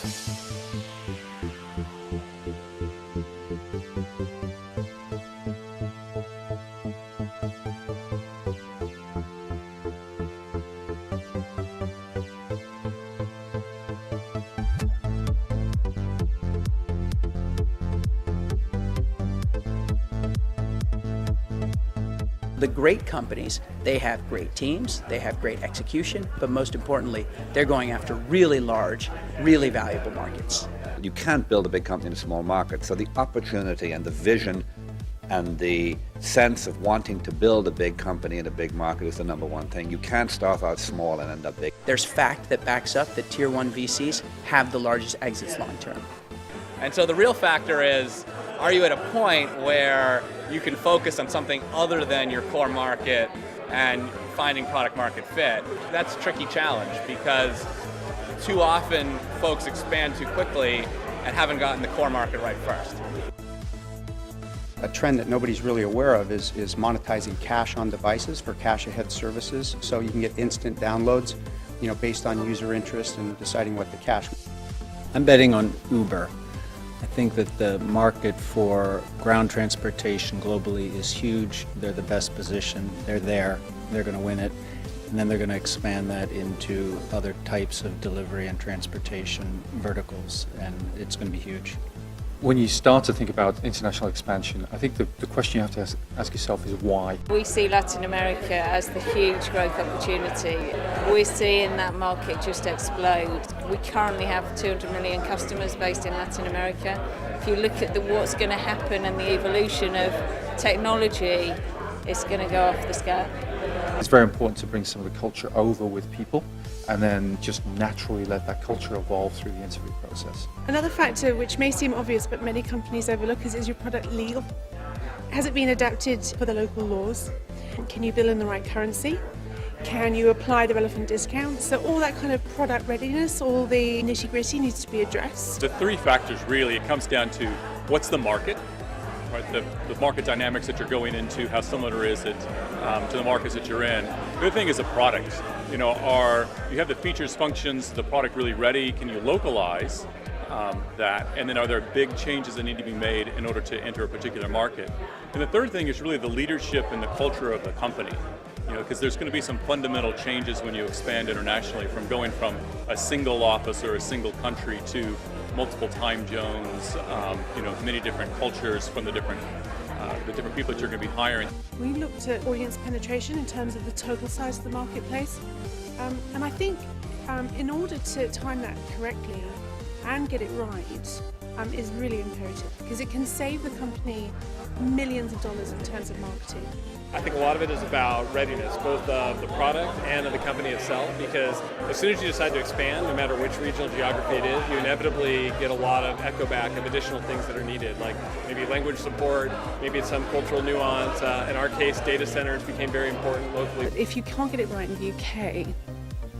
The great companies, they have great teams, they have great execution, but most importantly, they're going after really large, really valuable markets. You can't build a big company in a small market, so the opportunity and the vision and the sense of wanting to build a big company in a big market is the number one thing. You can't start out small and end up big. There's fact that backs up that Tier 1 VCs have the largest exits long term. And so the real factor is, are you at a point where you can focus on something other than your core market and finding product market fit? That's a tricky challenge because too often folks expand too quickly and haven't gotten the core market right first. A trend that nobody's really aware of is monetizing cache on devices for cache ahead services, so you can get instant downloads, based on user interest and deciding what to cache. I'm betting on Uber. I think that the market for ground transportation globally is huge. They're the best positioned. They're there. They're going to win it. And then they're going to expand that into other types of delivery and transportation verticals, and it's going to be huge. When you start to think about international expansion, I think the question you have to ask yourself is why. We see Latin America as the huge growth opportunity. We're seeing that market just explode. We currently have 200 million customers based in Latin America. If you look at what's going to happen and the evolution of technology, it's going to go off the scale. It's very important to bring some of the culture over with people and then just naturally let that culture evolve through the interview process. Another factor which may seem obvious but many companies overlook is your product legal? Has it been adapted for the local laws? Can you bill in the right currency? Can you apply the relevant discounts? So all that kind of product readiness, all the nitty-gritty needs to be addressed. The three factors really, it comes down to what's the market, right? The market dynamics that you're going into, how similar is it to the markets that you're in. The other thing is the product. You have the features, functions, the product really ready? Can you localize that? And then are there big changes that need to be made in order to enter a particular market? And the third thing is really the leadership and the culture of the company. Because there's going to be some fundamental changes when you expand internationally, from going from a single office or a single country to multiple time zones, many different cultures from the different people that you're going to be hiring. We looked at audience penetration in terms of the total size of the marketplace, and I think in order to time that correctly and get it right is really imperative, because it can save the company millions of dollars in terms of marketing. I think a lot of it is about readiness, both of the product and of the company itself, because as soon as you decide to expand, no matter which regional geography it is, you inevitably get a lot of echo back of additional things that are needed, like maybe language support, maybe it's some cultural nuance. In our case, data centers became very important locally. But if you can't get it right in the UK,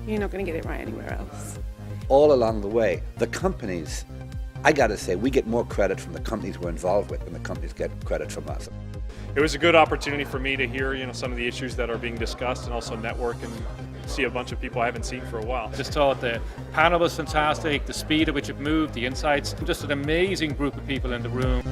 you're not going to get it right anywhere else. All along the way, the companies, I got to say, we get more credit from the companies we're involved with than the companies get credit from us. It was a good opportunity for me to hear, some of the issues that are being discussed, and also network and see a bunch of people I haven't seen for a while. I just thought the panel was fantastic, the speed at which it moved, the insights, just an amazing group of people in the room.